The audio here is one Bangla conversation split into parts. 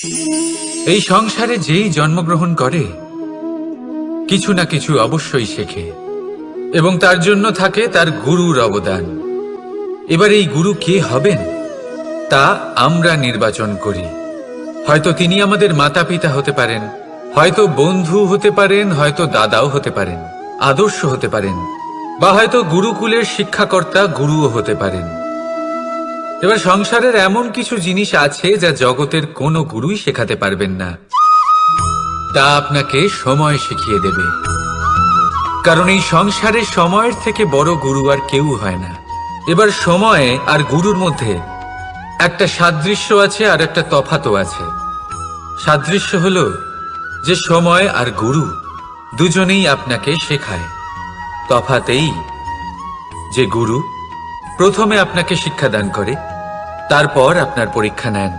এই সংসারে যেই জন্মগ্রহণ করে কিছু না কিছু অবশ্যই শেখে এবং তার জন্য থাকে তার গুরুর অবদান। এবার এই গুরু কে হবেন তা আমরা নির্বাচন করি। হয়তো তিনি আমাদের মাতা পিতা হতে পারেন, হয়তো বন্ধু হতে পারেন, হয়তো দাদাও হতে পারেন, আদর্শ হতে পারেন, বা হয়তো গুরুকুলের শিক্ষাকর্তা গুরুও হতে পারেন। এবার সংসারের এমন কিছু জিনিস আছে যা জগতের কোনো গুরুই শেখাতে পারবেন না, তা আপনাকে সময় শিখিয়ে দেবে। কারণ এই সংসারে সময়ের থেকে বড় গুরু আর কেউ হয় না। এবার সময় আর গুরুর মধ্যে একটা সাদৃশ্য আছে আর একটা তফাতও আছে। সাদৃশ্য হলো যে সময় আর গুরু দুজনেই আপনাকে শেখায়। তফাৎ এই যে গুরু প্রথমে আপনাকে শিক্ষাদান করে, তারপর আপনার পরীক্ষা নেন।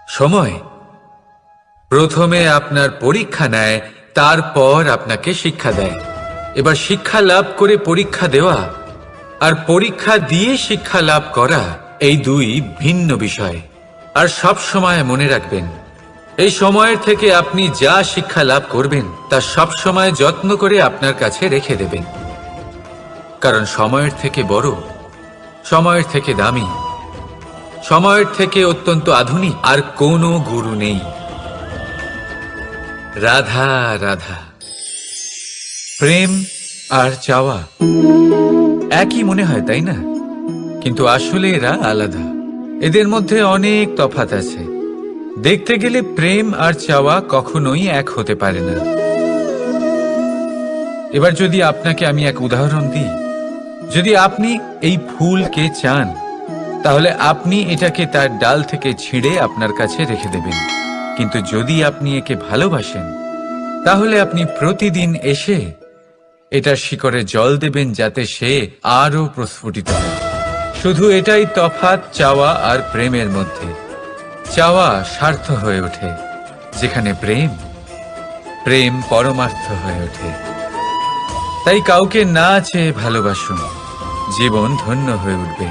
সময় প্রথমে আপনার পরীক্ষা নেয়, তারপর আপনাকে শিক্ষা দেয়। এবার শিক্ষা লাভ করে পরীক্ষা দেওয়া আর পরীক্ষা দিয়ে শিক্ষা লাভ করা এই দুই ভিন্ন বিষয়। আর সব সময় মনে রাখবেন, এই সময়ের থেকে আপনি যা শিক্ষা লাভ করবেন তা সব সময় যত্ন করে আপনার কাছে রেখে দেবেন। কারণ সময়ের থেকে বড়, সময়ের থেকে দামি, সময়ের থেকে অত্যন্ত আধুনিক আর কোনো গুরু নেই। রাধা রাধা। প্রেম আর চাওয়া একই মনে হয়, তাই না? কিন্তু আসলে এরা আলাদা। এদের মধ্যে অনেক তফাৎ আছে। দেখতে গেলে প্রেম আর চাওয়া কখনোই এক হতে পারে না। এবার যদি আপনাকে আমি এক উদাহরণ দিই, যদি আপনি এই ফুলকে চান তাহলে আপনি এটাকে তার ডাল থেকে ছিঁড়ে আপনার কাছে রেখে দেবেন। কিন্তু যদি আপনি একে ভালোবাসেন তাহলে আপনি প্রতিদিন এসে এটার শিকড়ে জল দেবেন যাতে সে আরো প্রস্ফুটিত হয়। শুধু এটাই তফাৎ চাওয়া আর প্রেমের মধ্যে। চাওয়া স্বার্থ হয়ে ওঠে, যেখানে প্রেম প্রেম পরমার্থ হয়ে ওঠে। তাই কাউকে না চেয়ে ভালোবাসুন, জীবন ধন্য হয়ে উঠবে।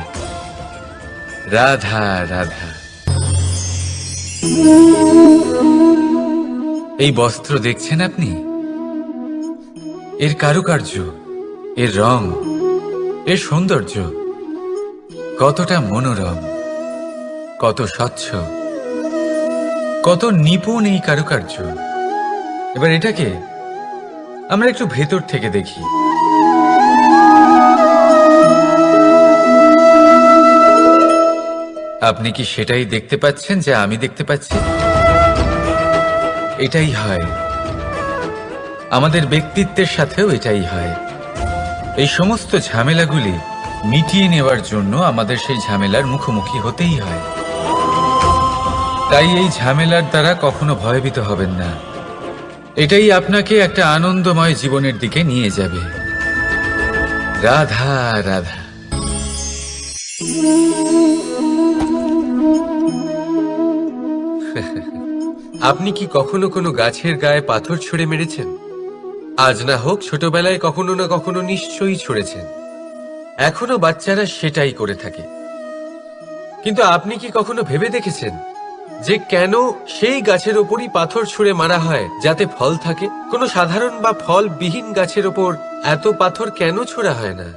রাধা রাধা। এই বস্ত্র দেখছেন আপনি? এর কারুকার্য, এর রং, এর সৌন্দর্য কতটা মনোরম, কত স্বচ্ছ, কত নিপুণ এই কারুকার্য। এবার এটাকে আমরা একটু ভেতর থেকে দেখি। আপনি কি সেটাই দেখতে পাচ্ছেন যা আমি দেখতে পাচ্ছি? এটাই হয় আমাদের ব্যক্তিত্বের সাথেও, এটাই হয়। এই সমস্ত ঝামেলাগুলি মিটিয়ে নেওয়ার জন্য আমাদের সেই ঝামেলার মুখোমুখি হতেই হয়। তাই এই ঝামেলার দ্বারা কখনো ভয়ভীত হবেন না। এটাই আপনাকে একটা আনন্দময় জীবনের দিকে নিয়ে যাবে। রাধা রাধা। আপনি কি কখনো কোনো গাছের গায়ে পাথর ছুঁড়ে মেরেছেন? আজ না হোক ছোটবেলায় কখনো না কখনো নিশ্চয়ই ছুঁড়েছেন। এখনো বাচ্চারা সেটাই করে থাকে। কিন্তু আপনি কি কখনো ভেবে দেখেছেন যে কেন সেই গাছের ওপরই পাথর ছুঁড়ে মারা হয় যাতে ফল থাকে? কোনো সাধারণ বা ফলবিহীন গাছের ওপর এত পাথর কেন ছোড়া হয় না?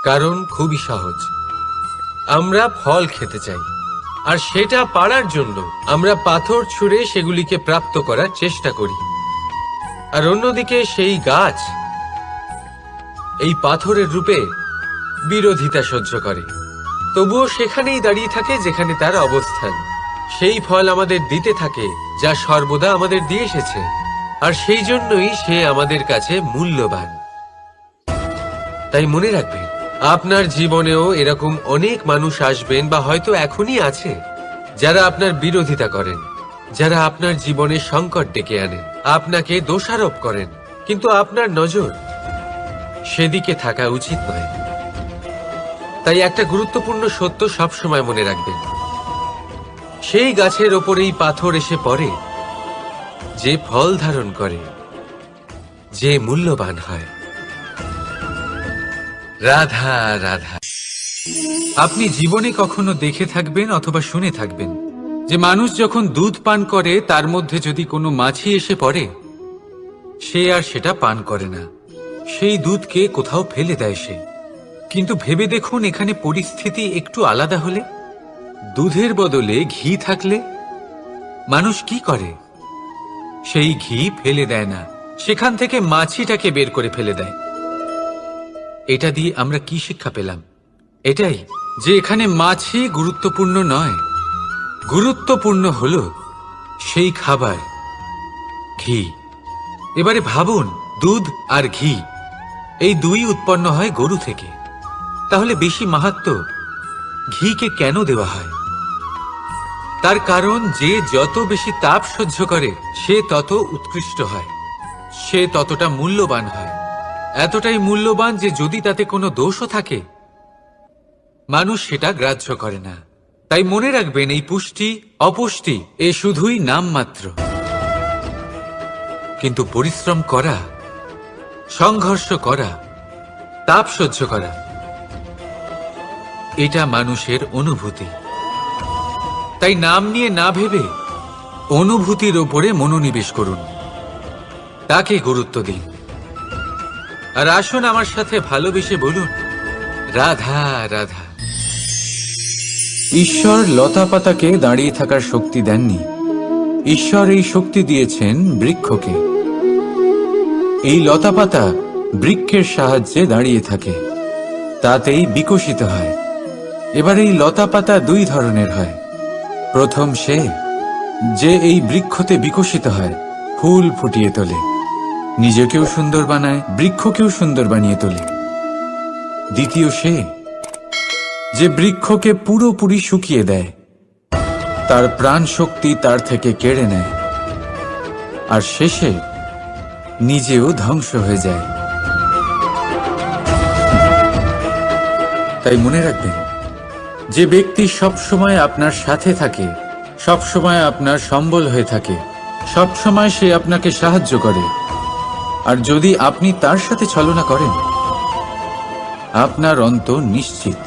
কারণ খুবই সহজ, আমরা ফল খেতে চাই, আর সেটা পারার জন্য আমরা পাথর ছুঁড়ে সেগুলিকে প্রাপ্ত করার চেষ্টা করি। আর অন্যদিকে সেই গাছ এই পাথরের রূপে বিরোধিতা সহ্য করে, তবুও সেখানেই দাঁড়িয়ে থাকে যেখানে তার অবস্থান। সেই ফল আমাদের দিতে থাকে যা সর্বদা আমাদের দিয়ে এসেছে, আর সেই জন্যই সে আমাদের কাছে মূল্যবান। তাই মনে রাখবেন, আপনার জীবনেও এরকম অনেক মানুষ আসবেন বা হয়তো এখনই আছে যারা আপনার বিরোধিতা করেন, যারা আপনার জীবনে সংকট ডেকে আনেন, আপনাকে দোষারোপ করেন, কিন্তু আপনার নজর সেদিকে থাকা উচিত নয়। তাই একটা গুরুত্বপূর্ণ সত্য সবসময় মনে রাখবেন, সেই গাছের ওপরেই পাথর এসে পড়ে যে ফল ধারণ করে, যে মূল্যবান হয়। রাধা রাধা। আপনি জীবনে কখনো দেখে থাকবেন অথবা শুনে থাকবেন যে মানুষ যখন দুধ পান করে তার মধ্যে যদি কোনো মাছি এসে পড়ে, সে আর সেটা পান করে না, সেই দুধকে কোথাও ফেলে দেয় সে। কিন্তু ভেবে দেখুন, এখানে পরিস্থিতি একটু আলাদা হলে, দুধের বদলে ঘি থাকলে মানুষ কি করে? সেই ঘি ফেলে দেয় না, সেখান থেকে মাছিটাকে বের করে ফেলে দেয়। এটা দিয়ে আমরা কি শিক্ষা পেলাম? এটাই যে এখানে মাছি গুরুত্বপূর্ণ নয়, গুরুত্বপূর্ণ হলো সেই খাবার, ঘি। এবারে ভাবুন, দুধ আর ঘি এই দুই উৎপন্ন হয় গরু থেকে। তাহলে বেশি মাহাত্ম্য ঘিকে কেন দেওয়া হয়? তার কারণ, যে যত বেশি তাপ সহ্য করে সে তত উৎকৃষ্ট হয়, সে ততটা মূল্যবান হয়। এতটাই মূল্যবান যে যদি তাতে কোনো দোষও থাকে, মানুষ সেটা গ্রাহ্য করে না। তাই মনে রাখবেন, এই পুষ্টি অপুষ্টি এ শুধুই নামমাত্র, কিন্তু পরিশ্রম করা, সংঘর্ষ করা, তাপ সহ্য করা, এটা মানুষের অনুভূতি। তাই নাম নিয়ে না ভেবে অনুভূতির ওপরে মনোনিবেশ করুন, তাকে গুরুত্ব দিন। আর আসুন আমার সাথে ভালোবেসে বলুন, রাধা রাধা। ঈশ্বর লতা পাতাকে দাঁড়িয়ে থাকার শক্তি দেননি, ঈশ্বর এই শক্তি দিয়েছেন বৃক্ষকে। এই লতা পাতা বৃক্ষের সাহায্যে দাঁড়িয়ে থাকে, তাতেই বিকশিত হয়। এবার এই লতা পাতা দুই ধরনের হয়। প্রথম সে যে এই বৃক্ষতে বিকশিত হয়, ফুল ফুটিয়ে তোলে, নিজেকেও সুন্দর বানায়, বৃক্ষকেও সুন্দর বানিয়ে তোলে। দ্বিতীয় সে যে বৃক্ষকে পুরোপুরি শুকিয়ে দেয়, তার প্রাণ শক্তি তার থেকে কেড়ে নেয়, আর শেষে নিজেও ধ্বংস হয়ে যায়। তাই মনে রাখবেন, যে ব্যক্তি সবসময় আপনার সাথে থাকে, সবসময় আপনার সম্বল হয়ে থাকে, সবসময় সে আপনাকে সাহায্য করে, আর যদি আপনি তার সাথে ছলনা করেন, আপনার অন্ত নিশ্চিত।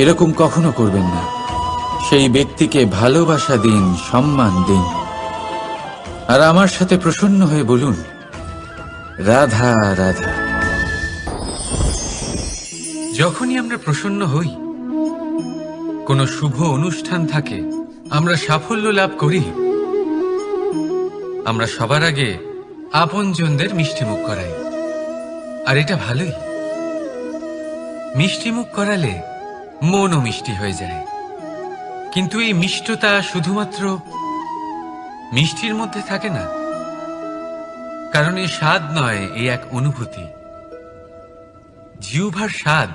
এরকম কখনো করবেন না। সেই ব্যক্তিকে ভালোবাসা দিন, সম্মান দিন, আর আমার সাথে প্রসন্ন হয়ে বলুন, রাধা রাধা। যখনই আমরা প্রসন্ন হই, কোনো শুভ অনুষ্ঠান থাকে, আমরা সাফল্য লাভ করি, আমরা সবার আগে আপনজনদের মিষ্টিমুখ করাই। আর এটা ভালোই, মিষ্টিমুখ করালে মনও মিষ্টি হয়ে যায়। কিন্তু এই মিষ্টতা শুধুমাত্র মিষ্টির মধ্যে থাকে না, কারণ এই স্বাদ নয়, এই এক অনুভূতি। জিহ্বার স্বাদ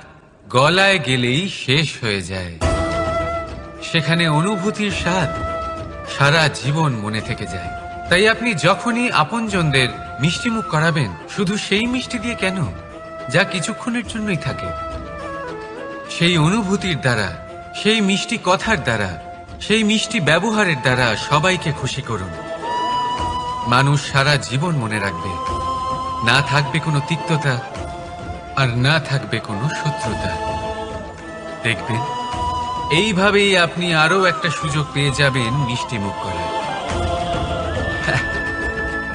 গলায় গেলেই শেষ হয়ে যায়, সেখানে অনুভূতির স্বাদ সারা জীবন মনে থেকে যায়। তাই আপনি যখনই আপনজনদের মিষ্টিমুখ করাবেন, শুধু সেই মিষ্টি দিয়ে কেন, যা কিছুক্ষণের জন্যই থাকে, সেই অনুভূতির দ্বারা, সেই মিষ্টি কথার দ্বারা, সেই মিষ্টি ব্যবহারের দ্বারা সবাইকে খুশি করুন। মানুষ সারা জীবন মনে রাখবে, না থাকবে কোনো তিক্ততা, আর না থাকবে কোনো শত্রুতা। দেখবেন, এইভাবেই আপনি আরো একটা সুযোগ পেয়ে যাবেন মিষ্টি মুখ করার।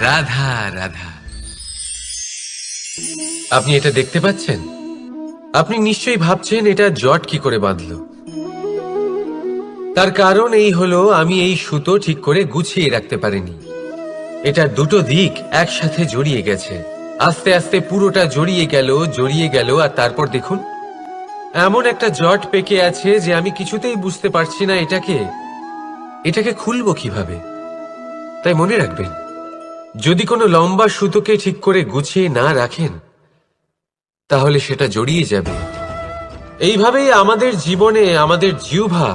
রাধা রাধা। আপনি এটা দেখতে পাচ্ছেন? আপনি নিশ্চয়ই ভাবছেন, এটা জট কি করে বাঁধলো? তার কারণ এই হলো, আমি এই সুতো ঠিক করে গুছিয়ে রাখতে পারিনি। এটার দুটো দিক একসাথে জড়িয়ে গেছে, আস্তে আস্তে পুরোটা জড়িয়ে গেল, আর তারপর দেখুন, এমন একটা জট পেকে আছে যে আমি কিছুতেই বুঝতে পারছি না এটাকে খুলবো কিভাবে। তাই মনে রাখবেন, যদি কোনো লম্বা সুতোকে ঠিক করে গুছিয়ে না রাখেন, তাহলে সেটা জড়িয়ে যাবে। এইভাবেই আমাদের জীবনে আমাদের জিহ্বা,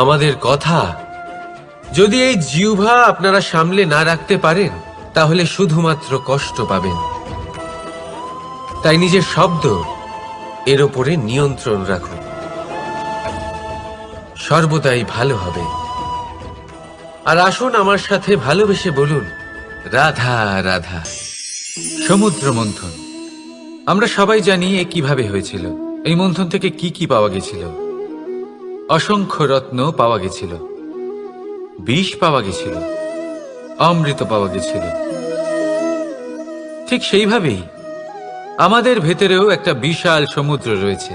আমাদের কথা, যদি এই জিহ্বা আপনারা সামলে না রাখতে পারেন, তাহলে শুধুমাত্র কষ্ট পাবেন। তাই নিজের শব্দ, এর ওপরে নিয়ন্ত্রণ রাখুন, সর্বদাই ভালো হবে। আর আসুন আমার সাথে ভালোবেসে বলুন, রাধা রাধা। সমুদ্র মন্থন, আমরা সবাই জানি এ কিভাবে হয়েছিল। এই মন্থন থেকে কি কি পাওয়া গেছিল? অসংখ্য রত্ন পাওয়া গেছিল, বিষ পাওয়া গেছিল, অমৃত পাওয়া গেছিল। ঠিক সেইভাবেই আমাদের ভেতরেও একটা বিশাল সমুদ্র রয়েছে,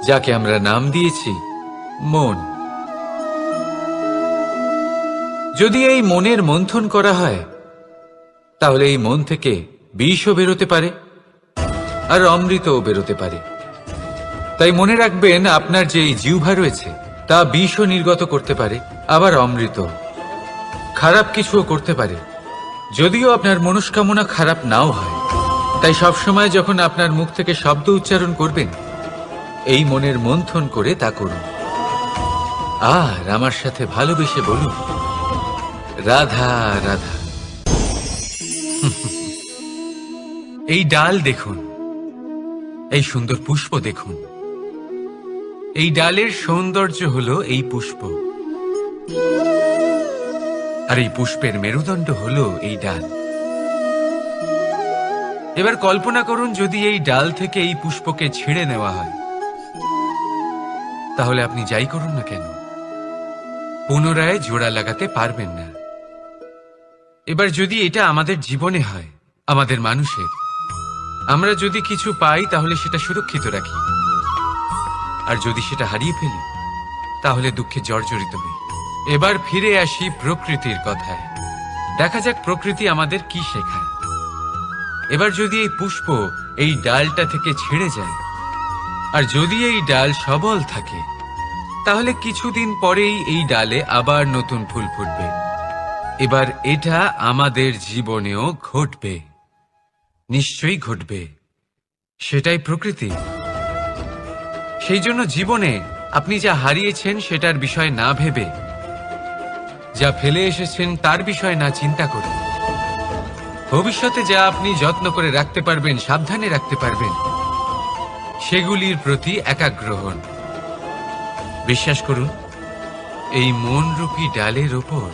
যাকে আমরা নাম দিয়েছি মন। যদি এই মনের মন্থন করা হয়, তাহলে এই মন থেকে বিষও বেরোতে পারে আর অমৃতও বেরোতে পারে। তাই মনে রাখবেন, আপনার যে এই জিহ্বা রয়েছে তা বিষও নির্গত করতে পারে, আবার অমৃত, খারাপ কিছুও করতে পারে, যদিও আপনার মনস্কামনা খারাপ নাও হয়। তাই সবসময় যখন আপনার মুখ থেকে শব্দ উচ্চারণ করবেন, এই মনের মন্থন করে তা করুন। আর আমার সাথে ভালোবেসে বলুন, রাধা রাধা। এই ডাল দেখুন, এই সুন্দর পুষ্প দেখুন। এই ডালের সৌন্দর্য হলো এই পুষ্প, আর এই পুষ্পের মেরুদণ্ড হলো এই ডাল। এবার কল্পনা করুন, যদি এই ডাল থেকে এই পুষ্পকে ছিঁড়ে নেওয়া হয়, তাহলে আপনি যাই করুন না কেন, পুনরায় জোড়া লাগাতে পারবেন না। এবার যদি এটা আমাদের জীবনে হয়, আমাদের মানুষের, আমরা যদি কিছু পাই তাহলে সেটা সুরক্ষিত রাখি, আর যদি সেটা হারিয়ে ফেলি তাহলে দুঃখে জর্জরিত হই। এবার ফিরে আসি প্রকৃতির কথায়। দেখা যাক প্রকৃতি আমাদের কি শেখায়। এবার যদি এই পুষ্প এই ডালটা থেকে ছিঁড়ে যায়, আর যদি এই ডাল সবল থাকে, তাহলে কিছুদিন পরেই এই ডালে আবার নতুন ফুল ফুটবে। এবার এটা আমাদের জীবনেও ঘটবে, নিশ্চয়ই ঘটবে। সেটাই প্রকৃতি। সেই জন্য জীবনে আপনি যা হারিয়েছেন সেটার বিষয় না ভেবে, যা ফেলে এসেছেন তার বিষয় না চিন্তা করে, ভবিষ্যতে যা আপনি যত্ন করে রাখতে পারবেন, সাবধানে রাখতে পারবেন, সেগুলির প্রতি একাগ্র হন। বিশ্বাস করুন, এই মনরূপী ডালের ওপর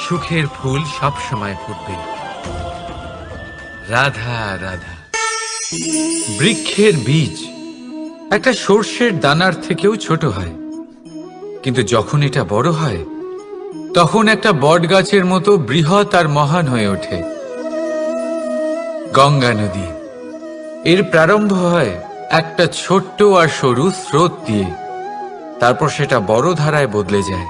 সুখের ফুল সব সময় ফুটবে। রাধা রাধা। বৃক্ষের বীজ একটা সর্ষের দানার থেকেও ছোট হয়, কিন্তু যখন এটা বড় হয় তখন একটা বট গাছের মতো বৃহৎ আর মহান হয়ে ওঠে। গঙ্গা নদী, এর প্রারম্ভ হয় একটা ছোট্ট আর সরু স্রোত দিয়ে, তারপর সেটা বড় ধারায় বদলে যায়,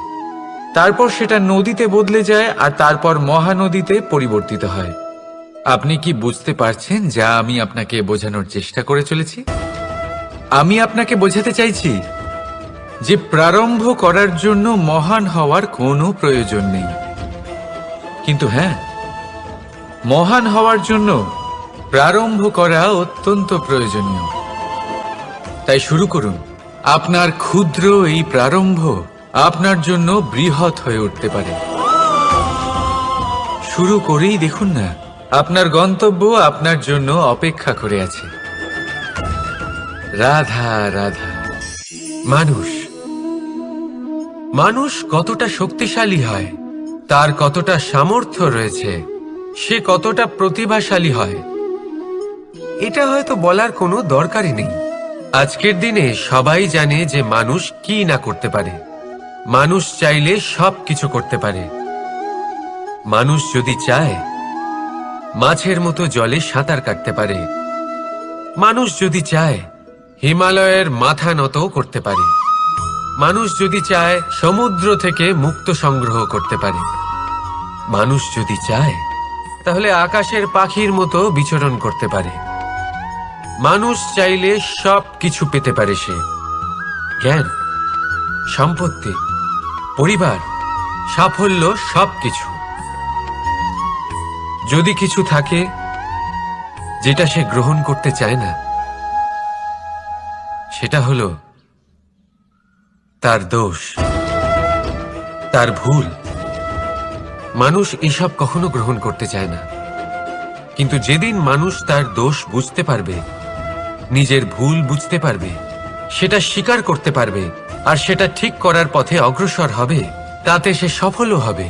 তারপর সেটা নদীতে বদলে যায়, আর তারপর মহানদীতে পরিবর্তিত হয়। আপনি কি বুঝতে পারছেন যা আমি আপনাকে বোঝানোর চেষ্টা করে চলেছি? আমি আপনাকে বোঝাতে চাইছি যে প্রারম্ভ করার জন্য মহান হওয়ার কোনো প্রয়োজন নেই, কিন্তু হ্যাঁ, মহান হওয়ার জন্য প্রারম্ভ করা অত্যন্ত প্রয়োজনীয়। তাই শুরু করুন। আপনার ক্ষুদ্র এই প্রারম্ভ আপনার জন্য বৃহৎ হয়ে উঠতে পারে। শুরু করেই দেখুন না, আপনার গন্তব্য আপনার জন্য অপেক্ষা করে আছে। রাধা রাধা। মানুষ কতটা শক্তিশালী হয়, তার কতটা সামর্থ্য রয়েছে, সে কতটা প্রতিভাশালী হয়, এটা হয়তো বলার কোনো দরকারই নেই। আজকের দিনে সবাই জানে যে মানুষ কি না করতে পারে। মানুষ চাইলে সব কিছু করতে পারে। মানুষ যদি চায়, মাছের মতো জলে সাঁতার কাটতে পারে। মানুষ যদি চায়, হিমালয়ের মাথা নত করতে পারে। মানুষ যদি চায়, সমুদ্র থেকে মুক্তো সংগ্রহ করতে পারে। মানুষ যদি চায়, তাহলে আকাশের পাখির মতো বিচরণ করতে পারে। মানুষ চাইলে সব কিছু পেতে পারে। সে জ্ঞান, সম্পত্তি, পরিবার, সাফল্য, সবকিছু। যদি কিছু থাকে যেটা সে গ্রহণ করতে চায় না, সেটা হলো তার দোষ, তার ভুল। মানুষ এসব কখনো গ্রহণ করতে চায় না, কিন্তু যেদিন মানুষ তার দোষ বুঝতে পারবে, নিজের ভুল বুঝতে পারবে, সেটা স্বীকার করতে পারবে, আর সেটা ঠিক করার পথে অগ্রসর হবে, তাতে সে সফলও হবে,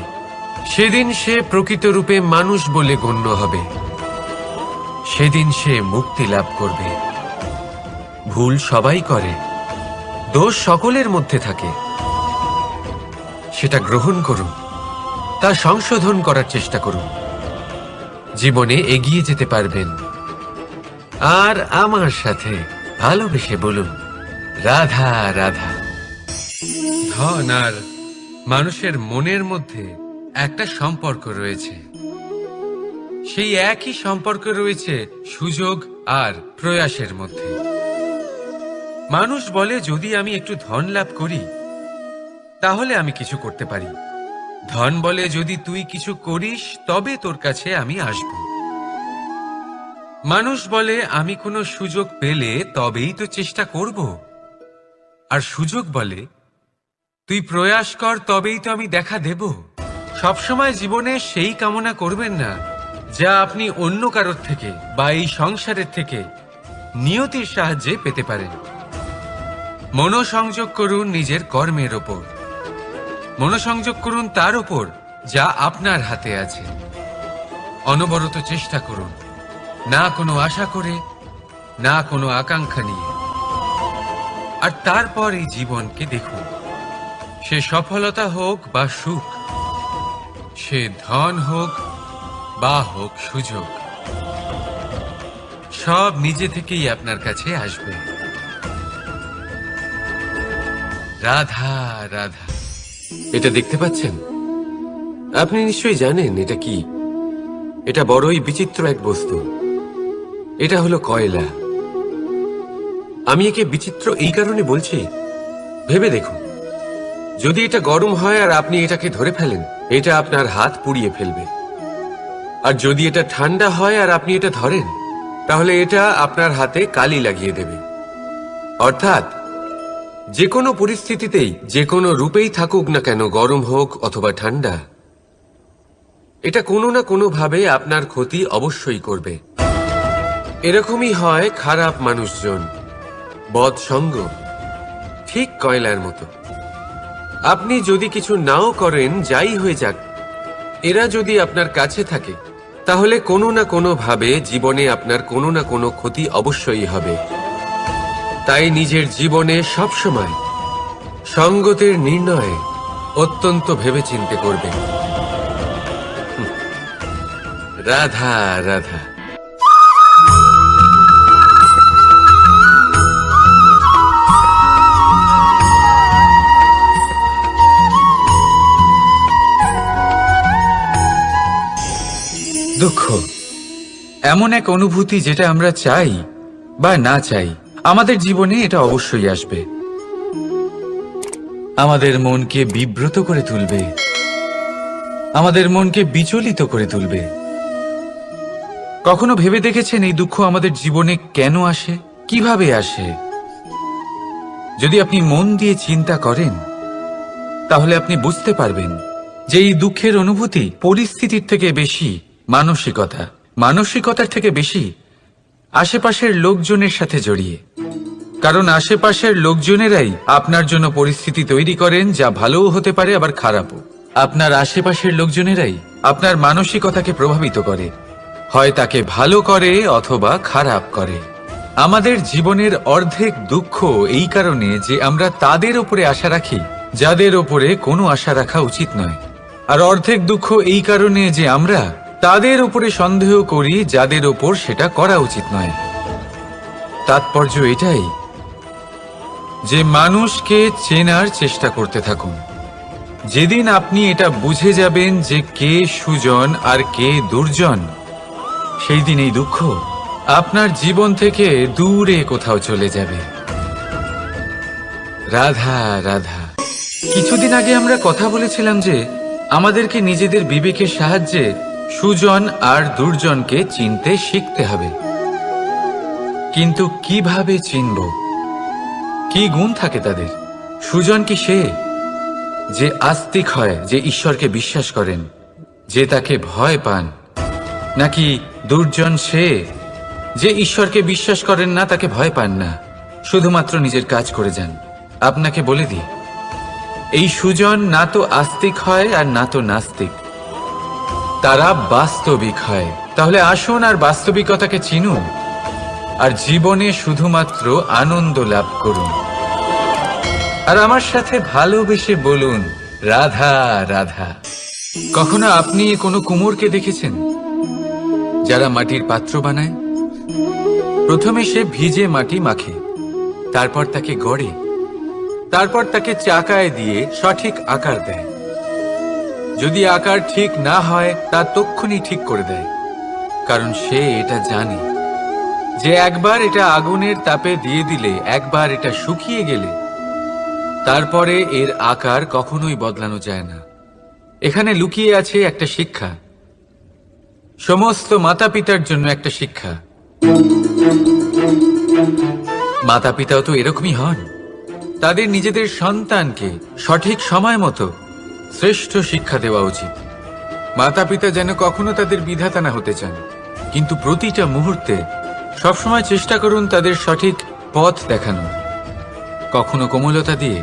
সেদিন সে প্রকৃত রূপে মানুষ বলে গণ্য হবে। সেদিন সে মুক্তি লাভ করবে। ভুল সবাই করে, দোষ সকলের মধ্যে থাকে, সেটা গ্রহণ করুন, তা সংশোধন করার চেষ্টা করুন। জীবনে এগিয়ে যেতে পারবেন। আর আমার সাথে ভালোবেসে বলুন, রাধা রাধা। ধন আর মানুষের মনের মধ্যে একটা সম্পর্ক রয়েছে। সেই একই সম্পর্ক রয়েছে সুযোগ আর প্রয়াসের মধ্যে। মানুষ বলে, যদি আমি একটু ধন লাভ করি তাহলে আমি কিছু করতে পারি। ধন বলে, যদি তুই কিছু করিস তবে তোর কাছে আমি আসব। মানুষ বলে, আমি কোনো সুযোগ পেলে তবেই তো চেষ্টা করব। আর সুযোগ বলে, তুই প্রয়াস কর তবেই তো আমি দেখা দেব। সবসময় জীবনে সেই কামনা করবেন না যা আপনি অন্য কারোর থেকে বা এই সংসারের থেকে নিয়তির সাহায্যে পেতে পারেন। মনোসংযোগ করুন নিজের কর্মের ওপর। মনোসংযোগ করুন তার ওপর যা আপনার হাতে আছে। অনবরত চেষ্টা করুন, না কোনো আশা করে, না কোনো আকাঙ্ক্ষা নিয়ে। আর তারপর এই জীবনকে দেখুন, সে সফলতা হোক বা সুখ, সে ধন হোক বা হোক সুযোগ, সব নিজে থেকেই আপনার কাছে আসবে। রাধা রাধা। এটা দেখতে পাচ্ছেন? আপনি নিশ্চয়ই জানেন এটা কি। এটা বড়ই বিচিত্র এক বস্তু। এটা হলো কয়লা। আমি একে বিচিত্র এই কারণে বলছি, ভেবে দেখুন, যদি এটা গরম হয় আর আপনি এটাকে ধরে ফেলেন, এটা আপনার হাত পুড়িয়ে ফেলবে। আর যদি এটা ঠান্ডা হয় আর আপনি এটা ধরেন, তাহলে এটা আপনার হাতে কালি লাগিয়ে দেবে। অর্থাৎ যে কোনো পরিস্থিতিতেই, যে কোনো রূপেই থাকুক না কেন, গরম হোক অথবা ঠান্ডা, এটা কোনো না কোনো ভাবে আপনার ক্ষতি অবশ্যই করবে। এরকমই হয় খারাপ মানুষজন, বদসঙ্গ, ঠিক কয়লার মতো। আপনি যদি কিছু নাও করেন, যাই হয়ে যাক, এরা যদি আপনার কাছে থাকে, তাহলে কোনো না কোনো ভাবে জীবনে আপনার কোনো না কোনো ক্ষতি অবশ্যই হবে। তাই নিজের জীবনে সবসময় সঙ্গতের নির্ণয় অত্যন্ত ভেবেচিন্তে করবেন। রাধা রাধা। দুঃখ এমন এক অনুভূতি যেটা আমরা চাই বা না চাই, আমাদের জীবনে এটা অবশ্যই আসবে। আমাদের মনকে বিব্রত করে তুলবে, আমাদের মনকে বিচলিত করে তুলবে। কখনো ভেবে দেখেছেন এই দুঃখ আমাদের জীবনে কেন আসে, কিভাবে আসে? যদি আপনি মন দিয়ে চিন্তা করেন, তাহলে আপনি বুঝতে পারবেন যে এই দুঃখের অনুভূতি পরিস্থিতির থেকে বেশি মানসিকতার থেকে বেশি আশেপাশের লোকজনের সাথে জড়িয়ে। কারণ আশেপাশের লোকজনেরাই আপনার জন্য পরিস্থিতি তৈরি করেন, যা ভালোও হতে পারে আবার খারাপও। আপনার আশেপাশের লোকজনেরাই আপনার মানসিকতাকে প্রভাবিত করে, হয় তাকে ভালো করে অথবা খারাপ করে। আমাদের জীবনের অর্ধেক দুঃখ এই কারণে যে আমরা তাদের উপরে আশা রাখি যাদের উপরে কোনো আশা রাখা উচিত নয়, আর অর্ধেক দুঃখ এই কারণে যে আমরা তাদের উপরে সন্দেহ করি যাদের ওপর সেটা করা উচিত নয়। তাৎপর্য এটাই যে মানুষকে চেনার চেষ্টা করতে থাকুন। যেদিন আপনি এটা বুঝে যাবেন যে কে সুজন আর কে দুর্জন, সেই দিন এই দুঃখ আপনার জীবন থেকে দূরে কোথাও চলে যাবে। রাধা রাধা। কিছুদিন আগে আমরা কথা বলেছিলাম যে আমাদেরকে নিজেদের বিবেকের সাহায্যে সুজন আর দুর্জনকে চিনতে শিখতে হবে। কিন্তু কিভাবে চিনব? কি গুণ থাকে তাদের? সুজন কি সে যে আস্তিক হয়, যে ঈশ্বরকে বিশ্বাস করেন, যে তাকে ভয় পান? নাকি দুর্জন সে যে ঈশ্বরকে বিশ্বাস করেন না, তাকে ভয় পান না, শুধুমাত্র নিজের কাজ করে যান? আপনাকে বলে দিই, এই সুজন না তো আস্তিক হয় আর না তো নাস্তিক, তারা বাস্তবিক হয়। তাহলে আসুন আর বাস্তবিকতাকে চিনুন আর জীবনে শুধুমাত্র আনন্দ লাভ করুন। আর আমার সাথে ভালোবেসে বলুন, রাধা রাধা। কখনো আপনি কোনো কুমোরকে দেখেছেন যারা মাটির পাত্র বানায়? প্রথমে সে ভিজে মাটি মাখে, তারপর তাকে গড়ে, তারপর তাকে চাকায় দিয়ে সঠিক আকার দেয়। যদি আকার ঠিক না হয় তা তক্ষুনি ঠিক করে দেয়, কারণ সে এটা জানে যে একবার এটা আগুনের তাপে দিয়ে দিলে, একবার এটা শুকিয়ে গেলে তারপরে এর আকার কখনোই বদলানো যায় না। এখানে লুকিয়ে আছে একটা শিক্ষা, সমস্ত মাতা পিতার জন্য একটা শিক্ষা। মাতা পিতাও তো এরকমই হন, তাদের নিজেদের সন্তানকে সঠিক সময় মতো শ্রেষ্ঠ শিক্ষা দেওয়া উচিত। মাতা পিতা যেন কখনো তাদের বিধাতা না হতে চান, কিন্তু প্রতিটা মুহূর্তে সবসময় চেষ্টা করুন তাদের সঠিক পথ দেখানো, কখনো কোমলতা দিয়ে,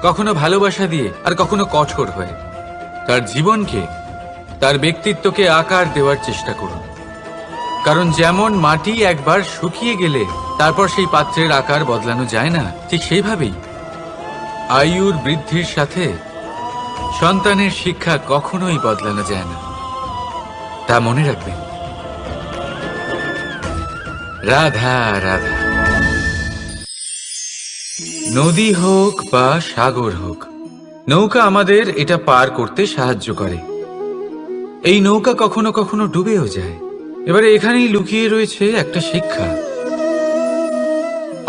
কখনো ভালোবাসা দিয়ে, আর কখনো কঠোর হয়ে। তার জীবনকে, তার ব্যক্তিত্বকে আকার দেওয়ার চেষ্টা করুন, কারণ যেমন মাটি একবার শুকিয়ে গেলে তারপর সেই পাত্রের আকার বদলানো যায় না, ঠিক সেইভাবেই আয়ুর বৃদ্ধির সাথে সন্তানের শিক্ষা কখনোই বদলানো যায় না। তা মনে রাখবেন। রাধা রাধা। নদী হোক বা সাগর হোক, নৌকা আমাদের এটা পার করতে সাহায্য করে। এই নৌকা কখনো কখনো ডুবেও যায়। এবারে এখানেই লুকিয়ে রয়েছে একটা শিক্ষা।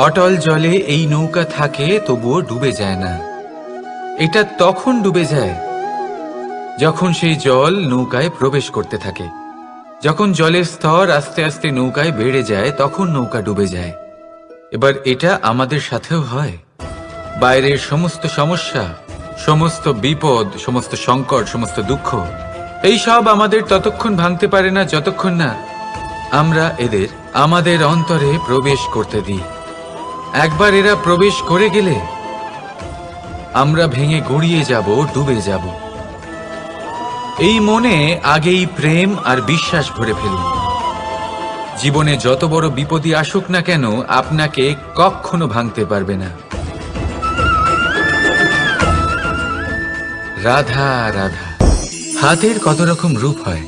অটল জলে এই নৌকা থাকে, তবুও ডুবে যায় না। এটা তখন ডুবে যায় যখন সেই জল নৌকায় প্রবেশ করতে থাকে। যখন জলের স্তর আস্তে আস্তে নৌকায় বেড়ে যায়, তখন নৌকা ডুবে যায়। এবার এটা আমাদের সাথেও হয়। বাইরের সমস্ত সমস্যা, সমস্ত বিপদ, সমস্ত সংকট, সমস্ত দুঃখ, এই সব আমাদের ততক্ষণ ভাঙতে পারে না যতক্ষণ না আমরা এদের আমাদের অন্তরে প্রবেশ করতে দিই। একবার এরা প্রবেশ করে গেলে আমরা ভেঙে গড়িয়ে যাব, ডুবে যাব। এই মনে আগেই প্রেম আর বিশ্বাস ভরে ফেলুন। জীবনে যত বড় বিপদই আসুক না কেন, আপনাকে কখনো ভাঙতে পারবে না। রাধা রাধা। হাতের কত রকম রূপ হয়।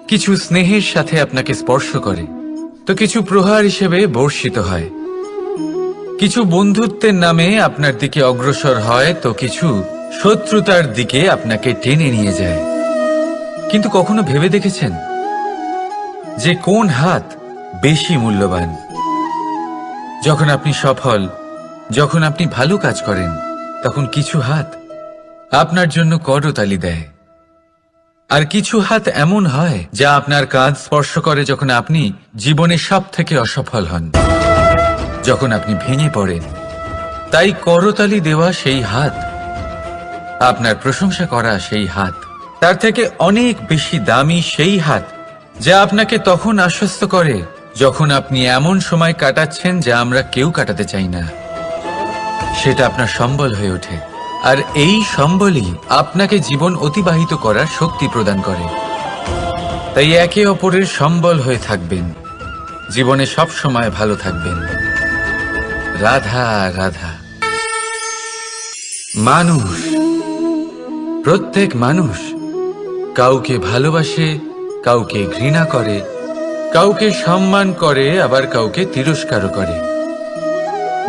কিছু স্নেহের সাথে আপনাকে স্পর্শ করে, তো কিছু প্রহার হিসেবে বর্ষিত হয়। কিছু বন্ধুত্বের নামে আপনার দিকে অগ্রসর হয়, তো কিছু শত্রুতার দিকে আপনাকে টেনে নিয়ে যায়। কিন্তু কখনো ভেবে দেখেছেন যে কোন হাত বেশি মূল্যবান? যখন আপনি সফল, যখন আপনি ভালো কাজ করেন, তখন কিছু হাত আপনার জন্য করতালি দেয়। আর কিছু হাত এমন হয় যা আপনার কাঁধ স্পর্শ করে যখন আপনি জীবনে সব থেকে অসফল হন, যখন আপনি ভেঙে পড়েন। তাই করতালি দেওয়া সেই হাত, আপনার প্রশংসা করা সেই হাত, তার থেকে অনেক বেশি দামি সেই হাত যা আপনাকে তখন আশ্বস্ত করে যখন আপনি এমন সময় কাটাচ্ছেন যা আমরা কেউ কাটাতে চাই না। সেটা আপনার সম্বল হয়ে ওঠে, আর এই সম্বলই আপনাকে জীবন অতিবাহিত করার শক্তি প্রদান করে। তাই একে অপরের সম্বল হয়ে থাকবেন, জীবনে সব সময় ভালো থাকবেন। রাধা রাধা। মানুষ, প্রত্যেক মানুষ কাউকে ভালোবাসে, কাউকে ঘৃণা করে, কাউকে সম্মান করে, আবার কাউকে তিরস্কারও করে।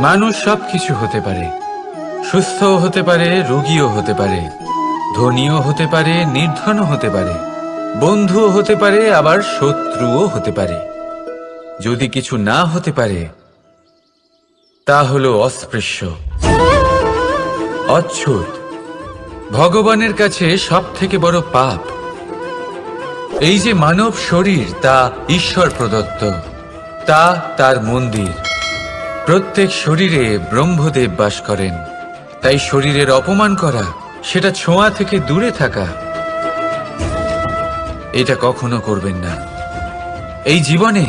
মানুষ সবকিছু হতে পারে, সুস্থও হতে পারে, রোগীও হতে পারে, ধনীও হতে পারে, নির্ধনও হতে পারে, বন্ধুও হতে পারে, আবার শত্রুও হতে পারে। যদি কিছু না হতে পারে তা হলো অস্পৃশ্য, অচ্ছুত। ভগবানের কাছে সব থেকে বড় পাপ এই যে মানব শরীর, তা ঈশ্বর প্রদত্ত, তা তার মন্দির। প্রত্যেক শরীরে ব্রহ্মদেব বাস করেন। তাই শরীরের অপমান করা, সেটা ছোঁয়া থেকে দূরে থাকা, এটা কখনো করবেন না। এই জীবনে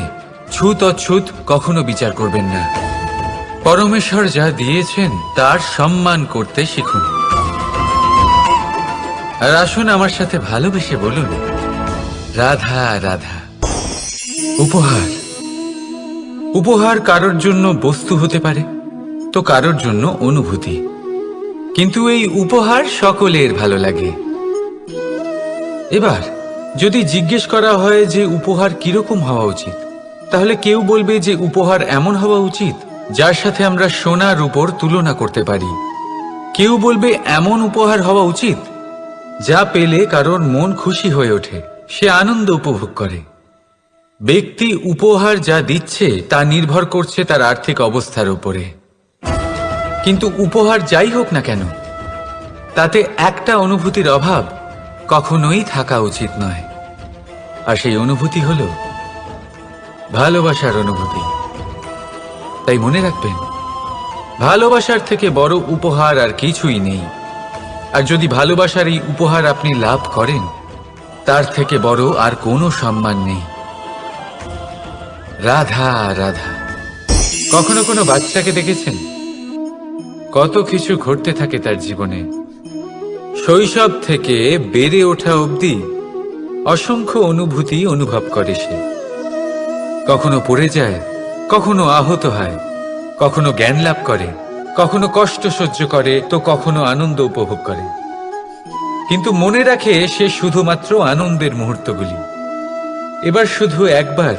ছুত অছুত কখনো বিচার করবেন না। পরমেশ্বর যা দিয়েছেন তার সম্মান করতে শিখুন। আর আসুন আমার সাথে ভালোবেসে বলুন, রাধা রাধা। উপহার, উপহার কারোর জন্য বস্তু হতে পারে, তো কারোর জন্য অনুভূতি। কিন্তু এই উপহার সকলের ভালো লাগে। এবার যদি জিজ্ঞেস করা হয় যে উপহার কিরকম হওয়া উচিত, তাহলে কেউ বলবে যে উপহার এমন হওয়া উচিত যার সাথে আমরা সোনার উপর তুলনা করতে পারি। কেউ বলবে এমন উপহার হওয়া উচিত যা পেলে কারোর মন খুশি হয়ে ওঠে, সে আনন্দ উপভোগ করে। ব্যক্তি উপহার যা দিচ্ছে তা নির্ভর করছে তার আর্থিক অবস্থার উপরে। কিন্তু উপহার যাই হোক না কেন, তাতে একটা অনুভূতির অভাব কখনোই থাকা উচিত নয়, আর সেই অনুভূতি হল ভালোবাসার অনুভূতি। তাই মনে রাখবেন, ভালোবাসার থেকে বড় উপহার আর কিছুই নেই। আর যদি ভালোবাসার এই উপহার আপনি লাভ করেন, তার থেকে বড় আর কোনো সম্মান নেই। রাধা রাধা। কখনো কোনো বাচ্চাকে দেখেছেন? কত কিছু ঘটতে থাকে তার জীবনে। শৈশব থেকে বেড়ে ওঠা অবধি অসংখ্য অনুভূতি অনুভব করে সে। কখনো পড়ে যায়, কখনো আহত হয়, কখনো জ্ঞান লাভ করে, কখনো কষ্ট সহ্য করে, তো কখনো আনন্দ উপভোগ করে। কিন্তু মনে রাখে সে শুধুমাত্র আনন্দের মুহূর্তগুলি। এবার শুধু একবার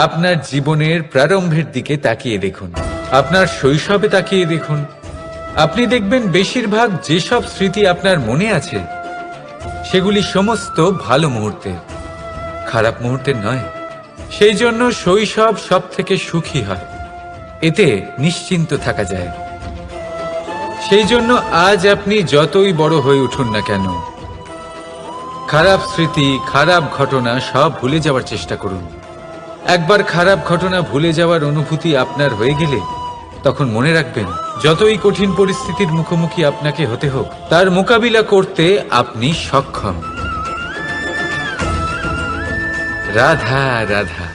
আপনার জীবনের প্রারম্ভের দিকে তাকিয়ে দেখুন, আপনার শৈশবে তাকিয়ে দেখুন। আপনি দেখবেন বেশিরভাগ যেসব স্মৃতি আপনার মনে আছে সেগুলি সমস্ত ভালো মুহূর্তের, খারাপ মুহূর্তের নয়। সেই জন্য শৈশব সব থেকে সুখী হয়, এতে নিশ্চিন্ত থাকা যায়। সেই জন্য আজ আপনি যতই বড় হয়ে উঠুন না কেন, খারাপ স্মৃতি, খারাপ ঘটনা সব ভুলে যাওয়ার চেষ্টা করুন। একবার খারাপ ঘটনা ভুলে যাওয়ার অনুভূতি আপনার হয়ে গেলে তখন মনে রাখবেন, যতই কঠিন পরিস্থিতির মুখোমুখি আপনাকে হতে হোক, তার মোকাবিলা করতে আপনি সক্ষম। রাধা রাধা।